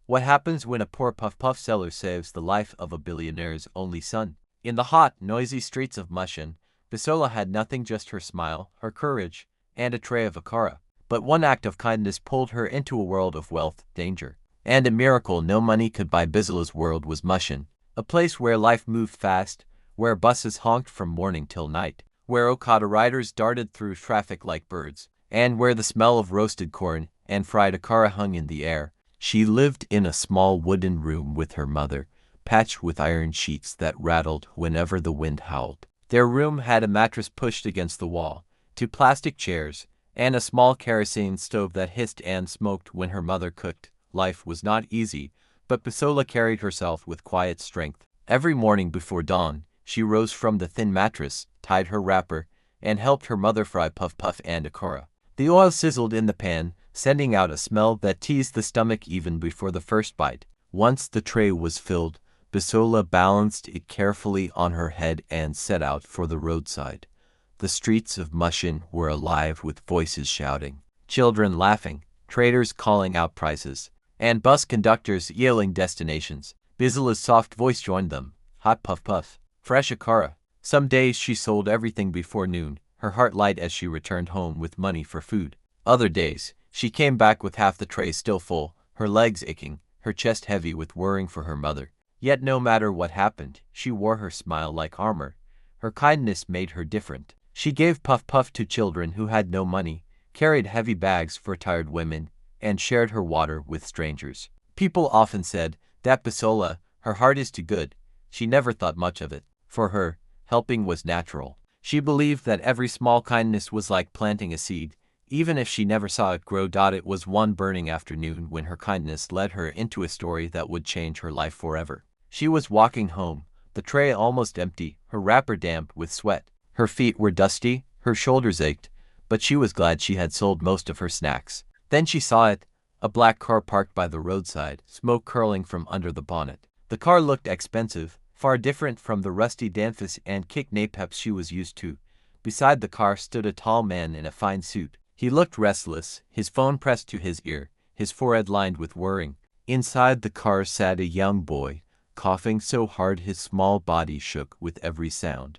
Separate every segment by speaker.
Speaker 1: What happens when a poor puff-puff seller saves the life of a billionaire's only son? In the hot, noisy streets of Mushin, Bisola had nothing, just her smile, her courage, and a tray of akara. But one act of kindness pulled her into a world of wealth, danger, and a miracle no money could buy. Bisola's world was Mushin, a place where life moved fast, where buses honked from morning till night, where Okada riders darted through traffic like birds, and where the smell of roasted corn and fried akara hung in the air. She lived in a small wooden room with her mother, patched with iron sheets that rattled whenever the wind howled. Their room had a mattress pushed against the wall, 2 plastic chairs, and a small kerosene stove that hissed and smoked when her mother cooked. Life was not easy, but Bisola carried herself with quiet strength. Every morning before dawn, she rose from the thin mattress, tied her wrapper, and helped her mother fry puff-puff and akara. The oil sizzled in the pan, sending out a smell that teased the stomach even before the first bite. Once the tray was filled, Bisola balanced it carefully on her head and set out for the roadside. The streets of Mushin were alive with voices shouting, children laughing, traders calling out prices, and bus conductors yelling destinations. Bisola's soft voice joined them. Hot puff-puff, fresh akara. Some days she sold everything before noon, her heart light as she returned home with money for food. Other days, she came back with half the tray still full, her legs aching, her chest heavy with worrying for her mother. Yet no matter what happened, she wore her smile like armor. Her kindness made her different. She gave puff-puff to children who had no money, carried heavy bags for tired women, and shared her water with strangers. People often said that Bisola, her heart is too good. She never thought much of it. For her, helping was natural. She believed that every small kindness was like planting a seed, even if she never saw it grow. It was one burning afternoon when her kindness led her into a story that would change her life forever. She was walking home, the tray almost empty, her wrapper damp with sweat. Her feet were dusty, her shoulders ached, but she was glad she had sold most of her snacks. Then she saw it, a black car parked by the roadside, smoke curling from under the bonnet. The car looked expensive, far different from the rusty Danfoss and kick napeps she was used to. Beside the car stood a tall man in a fine suit. He looked restless, his phone pressed to his ear, his forehead lined with worrying. Inside the car sat a young boy, coughing so hard his small body shook with every sound.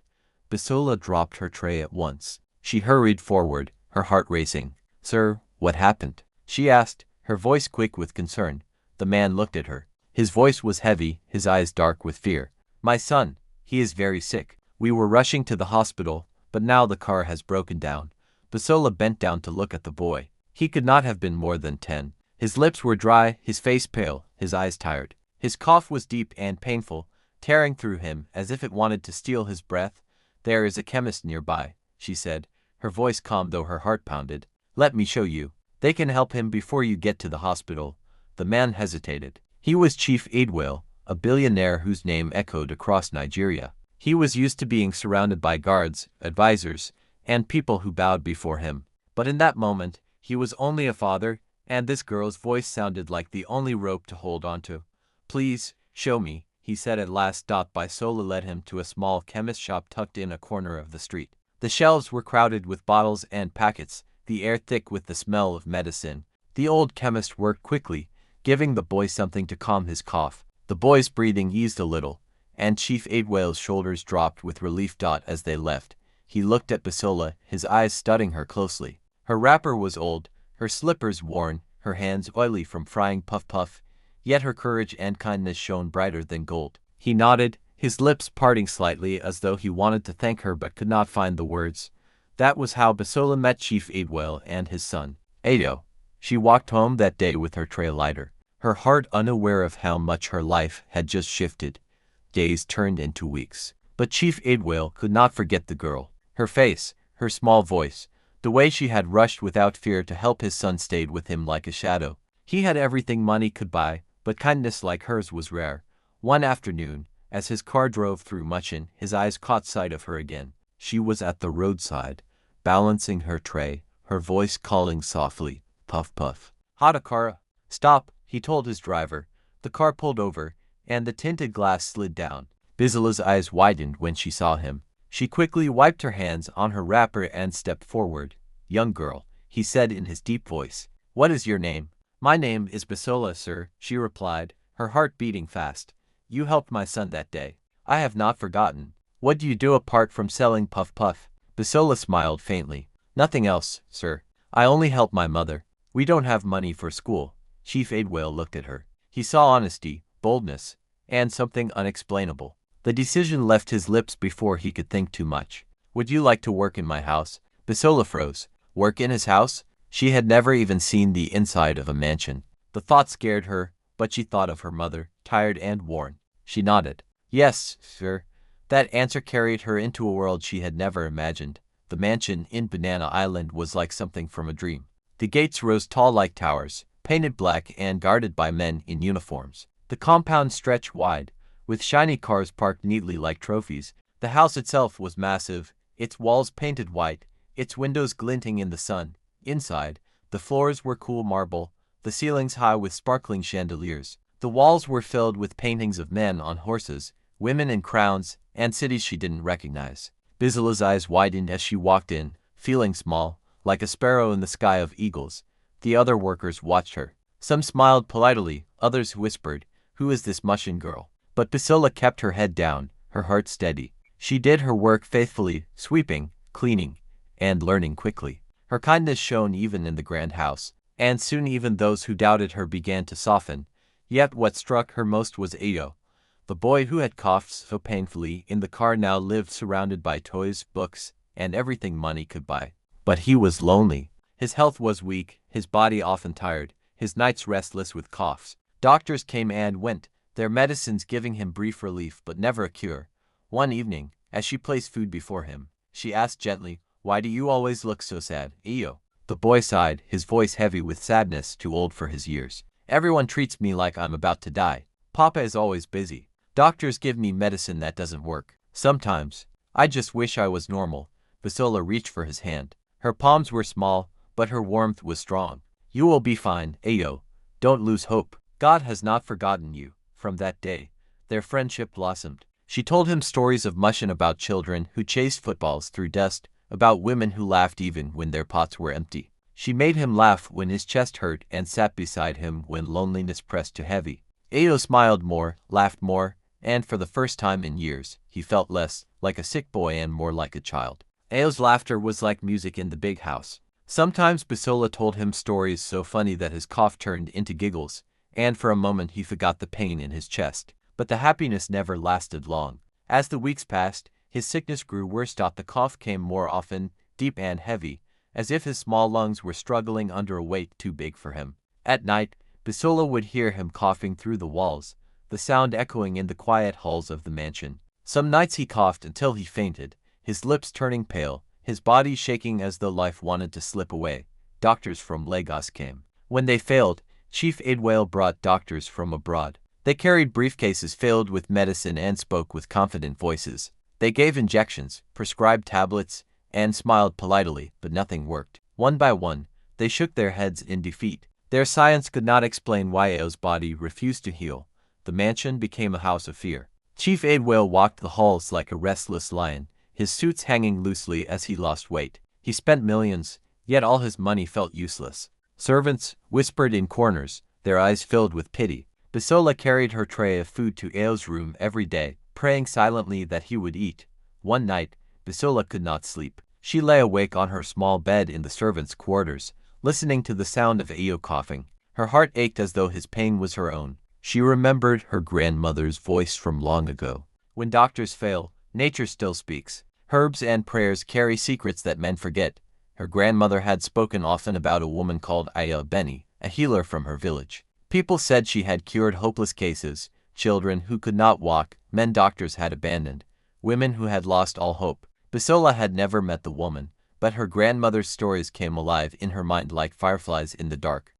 Speaker 1: Bisola dropped her tray at once. She hurried forward, her heart racing. "Sir, what happened?" she asked, her voice quick with concern. The man looked at her. His voice was heavy, his eyes dark with fear. "My son, he is very sick. We were rushing to the hospital, but now the car has broken down." Bisola bent down to look at the boy. He could not have been more than 10. His lips were dry, his face pale, his eyes tired. His cough was deep and painful, tearing through him as if it wanted to steal his breath. "There is a chemist nearby," she said, her voice calm though her heart pounded. "Let me show you. They can help him before you get to the hospital." The man hesitated. He was Chief Adewale, a billionaire whose name echoed across Nigeria. He was used to being surrounded by guards, advisors, and people who bowed before him. But in that moment, he was only a father, and this girl's voice sounded like the only rope to hold onto. "Please, show me," he said at last. Bisola led him to a small chemist shop tucked in a corner of the street. The shelves were crowded with bottles and packets, the air thick with the smell of medicine. The old chemist worked quickly, giving the boy something to calm his cough. The boy's breathing eased a little, and Chief Adewale's shoulders dropped with relief. As they left, he looked at Bisola, his eyes studying her closely. Her wrapper was old, her slippers worn, her hands oily from frying puff-puff, yet her courage and kindness shone brighter than gold. He nodded, his lips parting slightly as though he wanted to thank her but could not find the words. That was how Bisola met Chief Adewale and his son, Ado. She walked home that day with her tray lighter, her heart unaware of how much her life had just shifted. Days turned into weeks. But Chief Adewale could not forget the girl. Her face, her small voice, the way she had rushed without fear to help his son stayed with him like a shadow. He had everything money could buy, but kindness like hers was rare. One afternoon, as his car drove through Mushin, his eyes caught sight of her again. She was at the roadside, balancing her tray, her voice calling softly, "Puff-puff. Hot akara." "Stop," he told his driver. The car pulled over, and the tinted glass slid down. Bisola's eyes widened when she saw him. She quickly wiped her hands on her wrapper and stepped forward. "Young girl," he said in his deep voice, "what is your name?" My name is Bisola, sir, she replied, her heart beating fast. You helped my son that day. I have not forgotten. What do you do apart from selling puff puff? Bisola smiled faintly. Nothing else, sir. I only help my mother. We don't have money for school. Chief Aidwale looked at her. He saw honesty, boldness, and something unexplainable. The decision left his lips before he could think too much. Would you like to work in my house? Bisola froze. Work in his house? She had never even seen the inside of a mansion. The thought scared her, but she thought of her mother, tired and worn. She nodded. Yes, sir. That answer carried her into a world she had never imagined. The mansion in Banana Island was like something from a dream. The gates rose tall like towers, painted black and guarded by men in uniforms. The compound stretched wide, with shiny cars parked neatly like trophies. The house itself was massive, its walls painted white, its windows glinting in the sun. Inside, the floors were cool marble, the ceilings high with sparkling chandeliers. The walls were filled with paintings of men on horses, women in crowns, and cities she didn't recognize. Bisola's eyes widened as she walked in, feeling small, like a sparrow in the sky of eagles. The other workers watched her. Some smiled politely, others whispered, "Who is this Mushin girl?" But Bisola kept her head down, her heart steady. She did her work faithfully, sweeping, cleaning, and learning quickly. Her kindness shone even in the grand house, and soon even those who doubted her began to soften. Yet what struck her most was Ayo. The boy who had coughed so painfully in the car now lived surrounded by toys, books, and everything money could buy. But he was lonely. His health was weak, his body often tired, his nights restless with coughs. Doctors came and went, their medicines giving him brief relief but never a cure. One evening, as she placed food before him, she asked gently, "Why do you always look so sad, Ayo?" The boy sighed, his voice heavy with sadness, too old for his years. "Everyone treats me like I'm about to die. Papa is always busy. Doctors give me medicine that doesn't work. Sometimes, I just wish I was normal." Bisola reached for his hand. Her palms were small, but her warmth was strong. "You will be fine, Ayo. Don't lose hope. God has not forgotten you." From that day, their friendship blossomed. She told him stories of Mushin, about children who chased footballs through dust, about women who laughed even when their pots were empty. She made him laugh when his chest hurt and sat beside him when loneliness pressed too heavy. Ayo smiled more, laughed more, and for the first time in years, he felt less like a sick boy and more like a child. Ayo's laughter was like music in the big house. Sometimes Bisola told him stories so funny that his cough turned into giggles, and for a moment he forgot the pain in his chest. But the happiness never lasted long. As the weeks passed, his sickness grew worse. The cough came more often, deep and heavy, as if his small lungs were struggling under a weight too big for him. At night, Bisola would hear him coughing through the walls, the sound echoing in the quiet halls of the mansion. Some nights he coughed until he fainted, his lips turning pale, his body shaking as though life wanted to slip away. Doctors from Lagos came. When they failed, Chief Aidwale brought doctors from abroad. They carried briefcases filled with medicine and spoke with confident voices. They gave injections, prescribed tablets, and smiled politely, but nothing worked. One by one, they shook their heads in defeat. Their science could not explain why Ayo's body refused to heal. The mansion became a house of fear. Chief Aidwale walked the halls like a restless lion, his suits hanging loosely as he lost weight. He spent millions, yet all his money felt useless. Servants whispered in corners, their eyes filled with pity. Bisola carried her tray of food to Ayo's room every day, praying silently that he would eat. One night, Bisola could not sleep. She lay awake on her small bed in the servants' quarters, listening to the sound of Ayo coughing. Her heart ached as though his pain was her own. She remembered her grandmother's voice from long ago. When doctors fail, nature still speaks. Herbs and prayers carry secrets that men forget. Her grandmother had spoken often about a woman called Aya Beni, a healer from her village. People said she had cured hopeless cases, children who could not walk, men doctors had abandoned, women who had lost all hope. Bisola had never met the woman, but her grandmother's stories came alive in her mind like fireflies in the dark.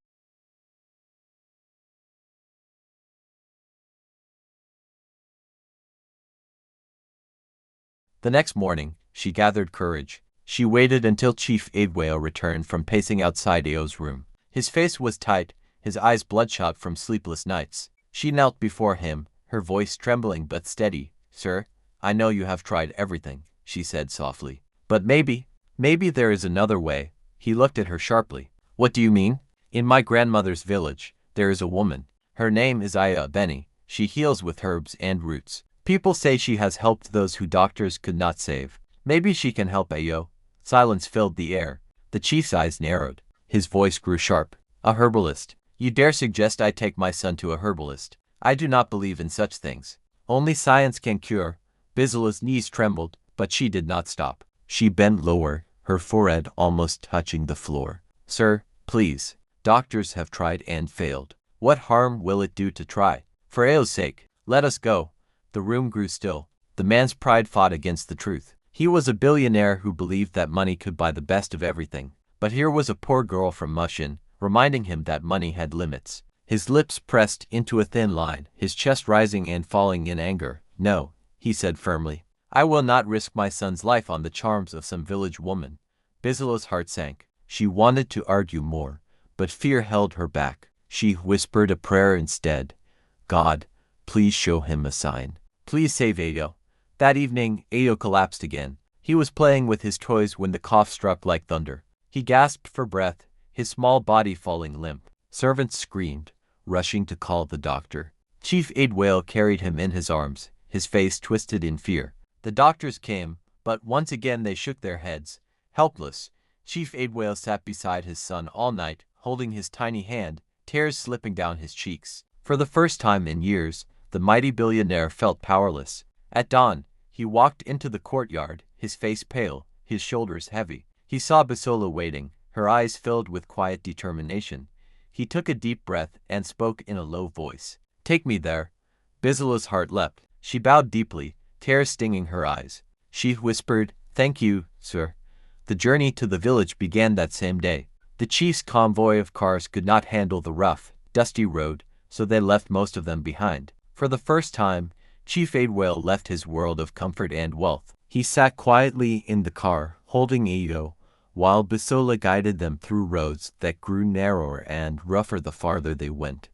Speaker 1: The next morning, she gathered courage. She waited until Chief Aidwale returned from pacing outside Ayo's room. His face was tight, his eyes bloodshot from sleepless nights. She knelt before him, her voice trembling but steady. "Sir, I know you have tried everything," she said softly. "But maybe there is another way." He looked at her sharply. "What do you mean?" In my grandmother's village, there is a woman. Her name is Aya Beni. She heals with herbs and roots. People say she has helped those who doctors could not save. Maybe she can help Ayo. Silence filled the air. The chief's eyes narrowed. His voice grew sharp. A herbalist. You dare suggest I take my son to a herbalist? I do not believe in such things. Only science can cure. Bisola's knees trembled, but she did not stop. She bent lower, her forehead almost touching the floor. Sir, please. Doctors have tried and failed. What harm will it do to try? For Ayo's sake, let us go. The room grew still. The man's pride fought against the truth. He was a billionaire who believed that money could buy the best of everything. But here was a poor girl from Mushin, reminding him that money had limits. His lips pressed into a thin line, his chest rising and falling in anger. No, he said firmly. I will not risk my son's life on the charms of some village woman. Bisola's heart sank. She wanted to argue more, but fear held her back. She whispered a prayer instead. God, please show him a sign. Please save Ayo. That evening, Ayo collapsed again. He was playing with his toys when the cough struck like thunder. He gasped for breath, his small body falling limp. Servants screamed, rushing to call the doctor. Chief Aidwale carried him in his arms, his face twisted in fear. The doctors came, but once again they shook their heads. Helpless, Chief Aidwale sat beside his son all night, holding his tiny hand, tears slipping down his cheeks. For the first time in years, the mighty billionaire felt powerless. At dawn, he walked into the courtyard, his face pale, his shoulders heavy. He saw Bisola waiting, her eyes filled with quiet determination. He took a deep breath and spoke in a low voice. Take me there. Bisola's heart leapt. She bowed deeply, tears stinging her eyes. She whispered, Thank you, sir. The journey to the village began that same day. The chief's convoy of cars could not handle the rough, dusty road, so they left most of them behind. For the first time, Chief Aidwale left his world of comfort and wealth. He sat quietly in the car, holding Ayo, while Bisola guided them through roads that grew narrower and rougher the farther they went.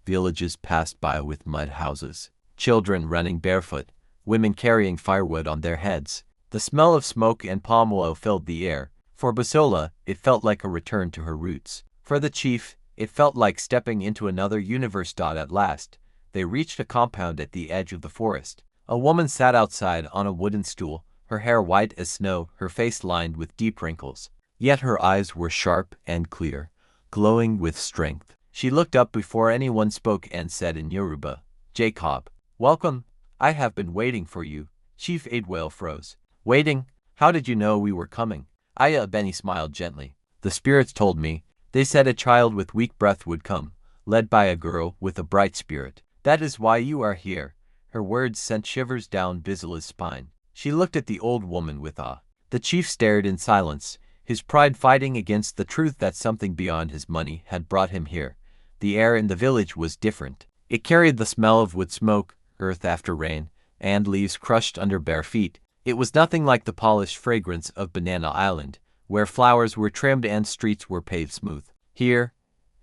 Speaker 1: Villages passed by with mud houses, children running barefoot, women carrying firewood on their heads. The smell of smoke and palm oil filled the air. For Bisola, it felt like a return to her roots. For the chief, it felt like stepping into another universe. At last, they reached a compound at the edge of the forest. A woman sat outside on a wooden stool, her hair white as snow, her face lined with deep wrinkles. Yet her eyes were sharp and clear, glowing with strength. She looked up before anyone spoke and said in Yoruba, Jacob, welcome. I have been waiting for you. Chief Aidwale froze. Waiting? How did you know we were coming? Aya Beni smiled gently. The spirits told me. They said a child with weak breath would come, led by a girl with a bright spirit. That is why you are here. Her words sent shivers down Bisola's spine. She looked at the old woman with awe. The chief stared in silence, his pride fighting against the truth that something beyond his money had brought him here. The air in the village was different. It carried the smell of wood smoke, earth after rain, and leaves crushed under bare feet. It was nothing like the polished fragrance of Banana Island, where flowers were trimmed and streets were paved smooth. Here,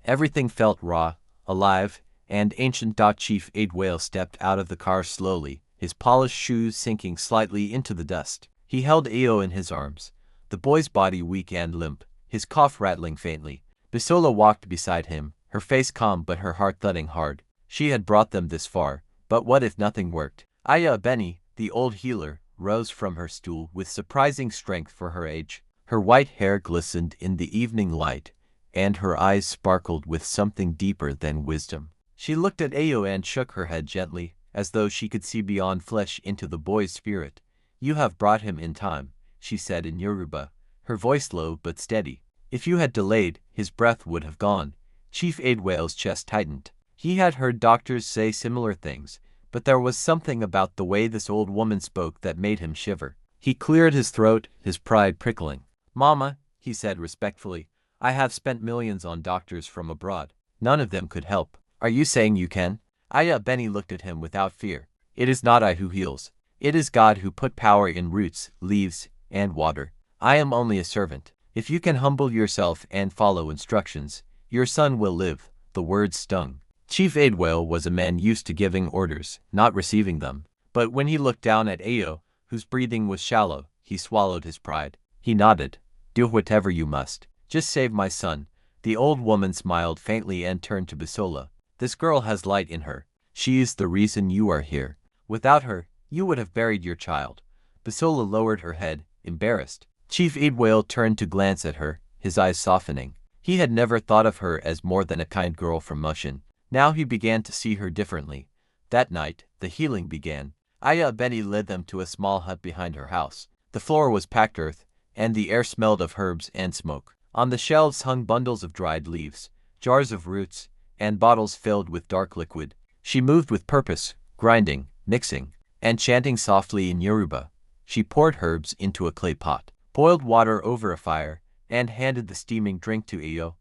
Speaker 1: everything felt raw, alive, and ancient. Chief Aidwale stepped out of the car slowly, his polished shoes sinking slightly into the dust. He held Ayo in his arms, the boy's body weak and limp, his cough rattling faintly. Bisola walked beside him, her face calm but her heart thudding hard. She had brought them this far, but what if nothing worked? Aya Beni, the old healer, rose from her stool with surprising strength for her age. Her white hair glistened in the evening light, and her eyes sparkled with something deeper than wisdom. She looked at Ayo and shook her head gently, as though she could see beyond flesh into the boy's spirit. You have brought him in time, she said in Yoruba, her voice low but steady. If you had delayed, his breath would have gone. Chief Aidwale's chest tightened. He had heard doctors say similar things, but there was something about the way this old woman spoke that made him shiver. He cleared his throat, his pride prickling. Mama, he said respectfully, I have spent millions on doctors from abroad. None of them could help. Are you saying you can? Aya Beni looked at him without fear. It is not I who heals. It is God who put power in roots, leaves, and water. I am only a servant. If you can humble yourself and follow instructions, your son will live. The words stung. Chief Aidwale was a man used to giving orders, not receiving them. But when he looked down at Ayo, whose breathing was shallow, he swallowed his pride. He nodded. Do whatever you must. Just save my son. The old woman smiled faintly and turned to Bisola. This girl has light in her. She is the reason you are here. Without her, you would have buried your child. Bisola lowered her head, embarrassed. Chief Idwale turned to glance at her, his eyes softening. He had never thought of her as more than a kind girl from Mushin. Now he began to see her differently. That night, the healing began. Aya Benny led them to a small hut behind her house. The floor was packed earth, and the air smelled of herbs and smoke. On the shelves hung bundles of dried leaves, jars of roots, and bottles filled with dark liquid. She moved with purpose, grinding, mixing, and chanting softly in Yoruba. She poured herbs into a clay pot, boiled water over a fire, and handed the steaming drink to Iyo.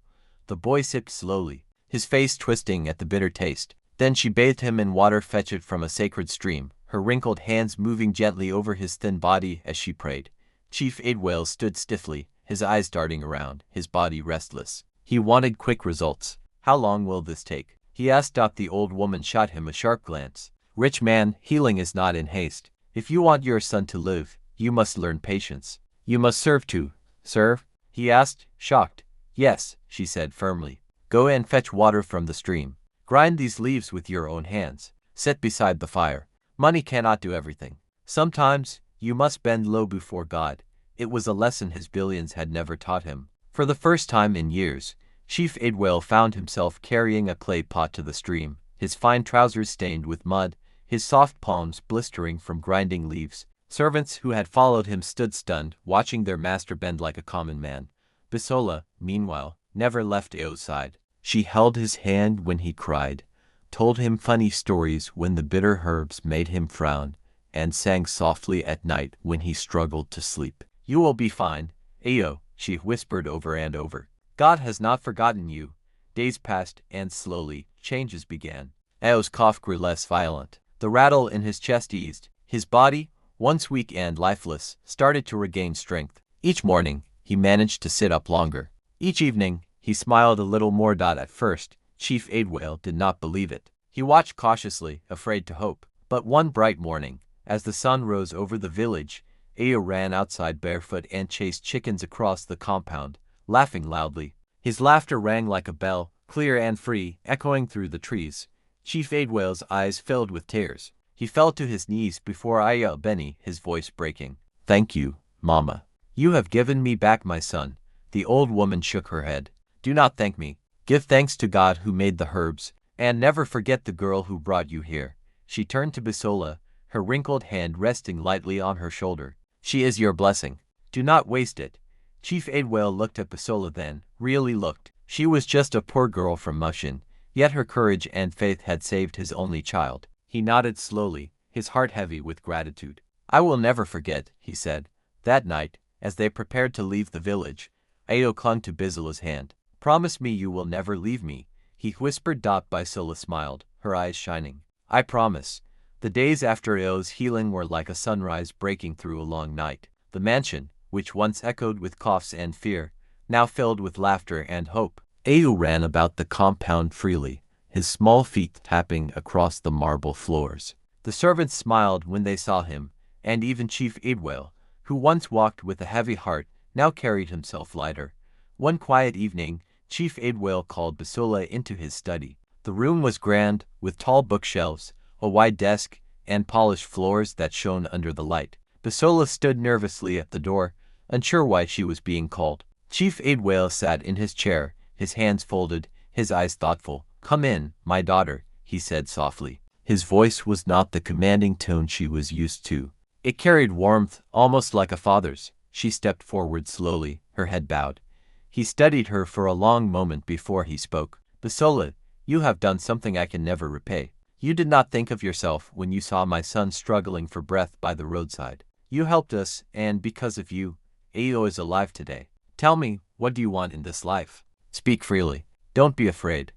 Speaker 1: The boy sipped slowly, his face twisting at the bitter taste. Then she bathed him in water fetched from a sacred stream, her wrinkled hands moving gently over his thin body as she prayed. Chief Idwale stood stiffly, his eyes darting around, his body restless. He wanted quick results. How long will this take? He asked. The old woman shot him a sharp glance. Rich man, healing is not in haste. If you want your son to live, you must learn patience. You must serve too. Serve? He asked, shocked. Yes, she said firmly. Go and fetch water from the stream. Grind these leaves with your own hands. Sit beside the fire. Money cannot do everything. Sometimes, you must bend low before God. It was a lesson his billions had never taught him. For the first time in years, Chief Idwale found himself carrying a clay pot to the stream, his fine trousers stained with mud, his soft palms blistering from grinding leaves. Servants who had followed him stood stunned, watching their master bend like a common man. Bisola, meanwhile, never left Eo's side. She held his hand when he cried, told him funny stories when the bitter herbs made him frown, and sang softly at night when he struggled to sleep. You will be fine, Eo, she whispered over and over. God has not forgotten you. Days passed, and slowly, changes began. Eo's cough grew less violent. The rattle in his chest eased. His body, once weak and lifeless, started to regain strength. Each morning, he managed to sit up longer. Each evening, he smiled a little more. At first, Chief Idwale did not believe it. He watched cautiously, afraid to hope. But one bright morning, as the sun rose over the village, Eo ran outside barefoot and chased chickens across the compound, laughing loudly. His laughter rang like a bell, clear and free, echoing through the trees. Chief Idwale's eyes filled with tears. He fell to his knees before Aya Benny, his voice breaking. Thank you, Mama. You have given me back my son. The old woman shook her head. Do not thank me. Give thanks to God who made the herbs, and never forget the girl who brought you here. She turned to Bisola, her wrinkled hand resting lightly on her shoulder. She is your blessing. Do not waste it. Chief Idwale looked at Bisola then, really looked. She was just a poor girl from Mushin, yet her courage and faith had saved his only child. He nodded slowly, his heart heavy with gratitude. I will never forget, he said. That night, as they prepared to leave the village, Eo clung to Bisola's hand. Promise me you will never leave me, he whispered. Bisola smiled, her eyes shining. I promise. The days after Eo's healing were like a sunrise breaking through a long night. The mansion, which once echoed with coughs and fear, now filled with laughter and hope. Eo ran about the compound freely, his small feet tapping across the marble floors. The servants smiled when they saw him, and even Chief Idwale, who once walked with a heavy heart, now carried himself lighter. One quiet evening, Chief Idwale called Bisola into his study. The room was grand, with tall bookshelves, a wide desk, and polished floors that shone under the light. Bisola stood nervously at the door, unsure why she was being called. Chief Idwale sat in his chair, his hands folded, his eyes thoughtful. Come in, my daughter, he said softly. His voice was not the commanding tone she was used to. It carried warmth, almost like a father's. She stepped forward slowly, her head bowed. He studied her for a long moment before he spoke. Bisola, you have done something I can never repay. You did not think of yourself when you saw my son struggling for breath by the roadside. You helped us, and because of you, Eo is alive today. Tell me, what do you want in this life? Speak freely. Don't be afraid.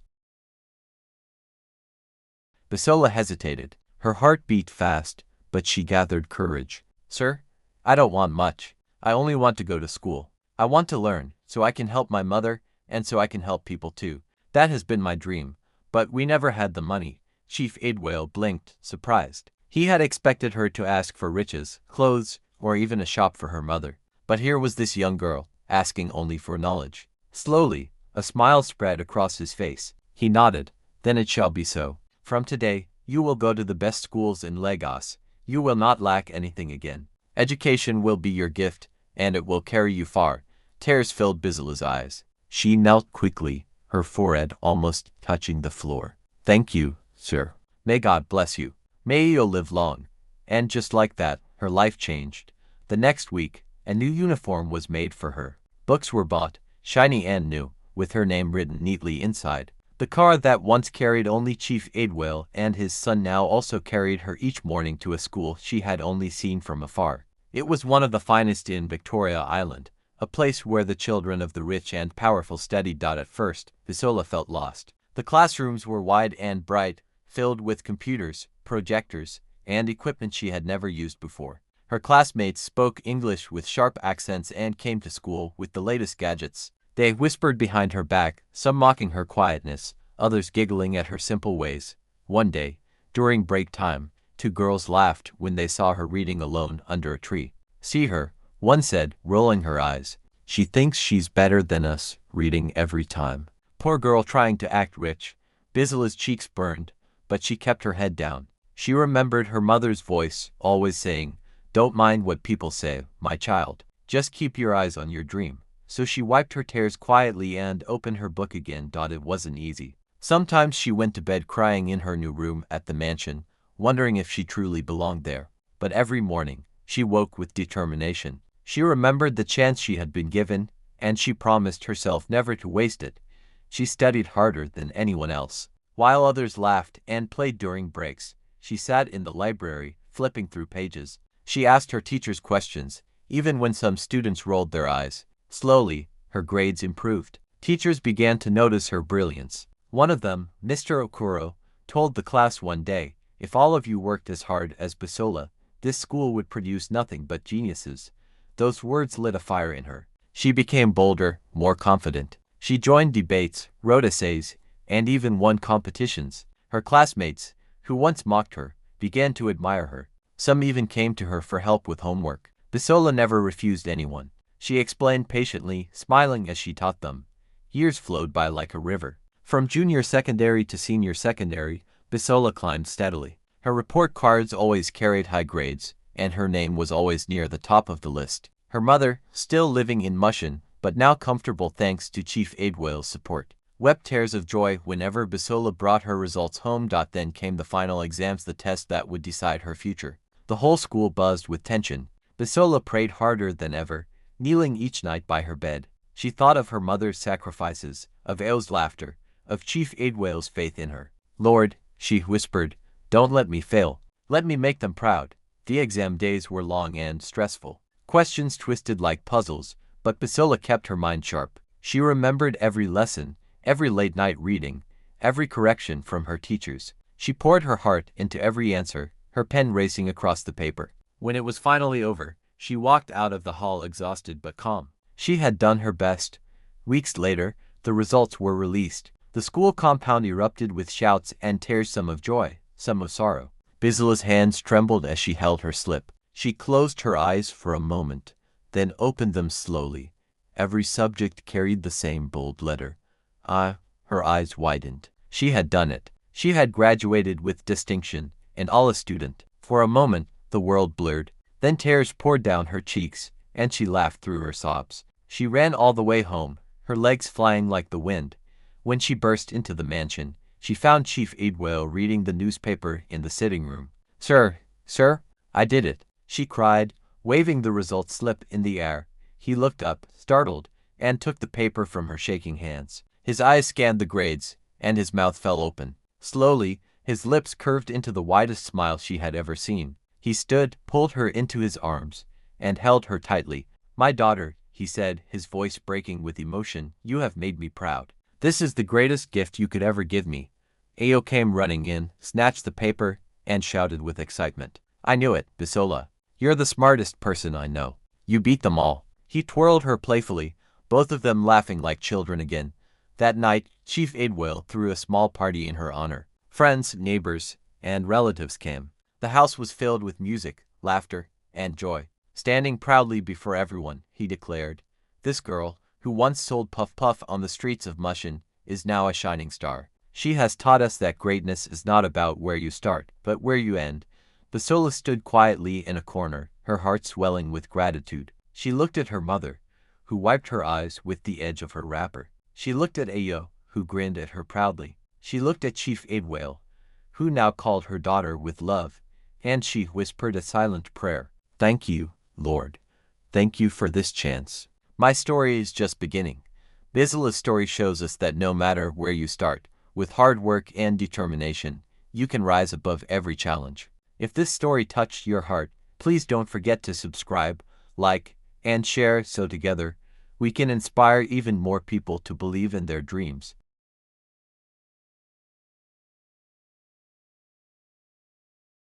Speaker 1: Bisola hesitated. Her heart beat fast, but she gathered courage. Sir, I don't want much. I only want to go to school. I want to learn, so I can help my mother, and so I can help people too. That has been my dream, but we never had the money. Chief Idwale blinked, surprised. He had expected her to ask for riches, clothes, or even a shop for her mother. But here was this young girl, asking only for knowledge. Slowly, A smile spread across his face. He nodded. Then it shall be so. From today, you will go to the best schools in Lagos. You will not lack anything again. Education will be your gift, and it will carry you far. Tears filled Bisola's eyes. She knelt quickly, her forehead almost touching the floor. Thank you, sir. May God bless you. May you live long. And just like that, her life changed. The next week, a new uniform was made for her. Books were bought, shiny and new, with her name written neatly inside. The car that once carried only Chief Aidwell and his son now also carried her each morning to a school she had only seen from afar. It was one of the finest in Victoria Island, a place where the children of the rich and powerful studied. At first, Bisola felt lost. The classrooms were wide and bright, filled with computers, projectors, and equipment she had never used before. Her classmates spoke English with sharp accents and came to school with the latest gadgets. They whispered behind her back, some mocking her quietness, others giggling at her simple ways. One day, during break time, 2 girls laughed when they saw her reading alone under a tree. See her, one said, rolling her eyes. She thinks she's better than us, reading every time. Poor girl trying to act rich. Bisola's cheeks burned, but she kept her head down. She remembered her mother's voice, always saying, "Don't mind what people say, my child. Just keep your eyes on your dream." So she wiped her tears quietly and opened her book again. It wasn't easy. Sometimes she went to bed crying in her new room at the mansion, wondering if she truly belonged there. But every morning, she woke with determination. She remembered the chance she had been given, and she promised herself never to waste it. She studied harder than anyone else. While others laughed and played during breaks, she sat in the library, flipping through pages. She asked her teachers questions, even when some students rolled their eyes. Slowly, her grades improved. Teachers began to notice her brilliance. One of them, Mr. Okuro, told the class one day, "If all of you worked as hard as Bisola, this school would produce nothing but geniuses." Those words lit a fire in her. She became bolder, more confident. She joined debates, wrote essays, and even won competitions. Her classmates, who once mocked her, began to admire her. Some even came to her for help with homework. Bisola never refused anyone. She explained patiently, smiling as she taught them. Years flowed by like a river. From junior secondary to senior secondary, Bisola climbed steadily. Her report cards always carried high grades, and her name was always near the top of the list. Her mother, still living in Mushin, but now comfortable thanks to Chief Aidwell's support, wept tears of joy whenever Bisola brought her results home. Then came the final exams, the test that would decide her future. The whole school buzzed with tension. Bisola prayed harder than ever, kneeling each night by her bed. She thought of her mother's sacrifices, of Ao's laughter, of Chief Aidwell's faith in her. "Lord," she whispered, "don't let me fail. Let me make them proud." The exam days were long and stressful. Questions twisted like puzzles, but Bisola kept her mind sharp. She remembered every lesson, every late-night reading, every correction from her teachers. She poured her heart into every answer, her pen racing across the paper. When it was finally over, she walked out of the hall exhausted but calm. She had done her best. Weeks later, the results were released. The school compound erupted with shouts and tears, some of joy, some of sorrow. Bisola's hands trembled as she held her slip. She closed her eyes for a moment, then opened them slowly. Every subject carried the same bold letter. Her eyes widened. She had done it. She had graduated with distinction, and all a student. For a moment, the world blurred. Then tears poured down her cheeks, and she laughed through her sobs. She ran all the way home, her legs flying like the wind. When she burst into the mansion, she found Chief Aidwell reading the newspaper in the sitting room. Sir, I did it," she cried, waving the results slip in the air. He looked up, startled, and took the paper from her shaking hands. His eyes scanned the grades, and his mouth fell open. Slowly, his lips curved into the widest smile she had ever seen. He stood, pulled her into his arms, and held her tightly. "My daughter," he said, his voice breaking with emotion, "you have made me proud. This is the greatest gift you could ever give me." Ao came running in, snatched the paper, and shouted with excitement. "I knew it, Bisola. You're the smartest person I know. You beat them all." He twirled her playfully, both of them laughing like children again. That night, Chief Aidwell threw a small party in her honor. Friends, neighbors, and relatives came. The house was filled with music, laughter, and joy. Standing proudly before everyone, he declared, "This girl, who once sold puff puff on the streets of Mushin, is now a shining star. She has taught us that greatness is not about where you start, but where you end. Bisola stood quietly in a corner, her heart swelling with gratitude. She looked at her mother, who wiped her eyes with the edge of her wrapper. She looked at Ayo, who grinned at her proudly. She looked at Chief Aidwale, who now called her daughter with love, and she whispered a silent prayer. Thank you, Lord. Thank you for this chance. My story is just beginning. Bisola's story shows us that no matter where you start, with hard work and determination, you can rise above every challenge. If this story touched your heart, please don't forget to subscribe, like, and share so together we can inspire even more people to believe in their dreams.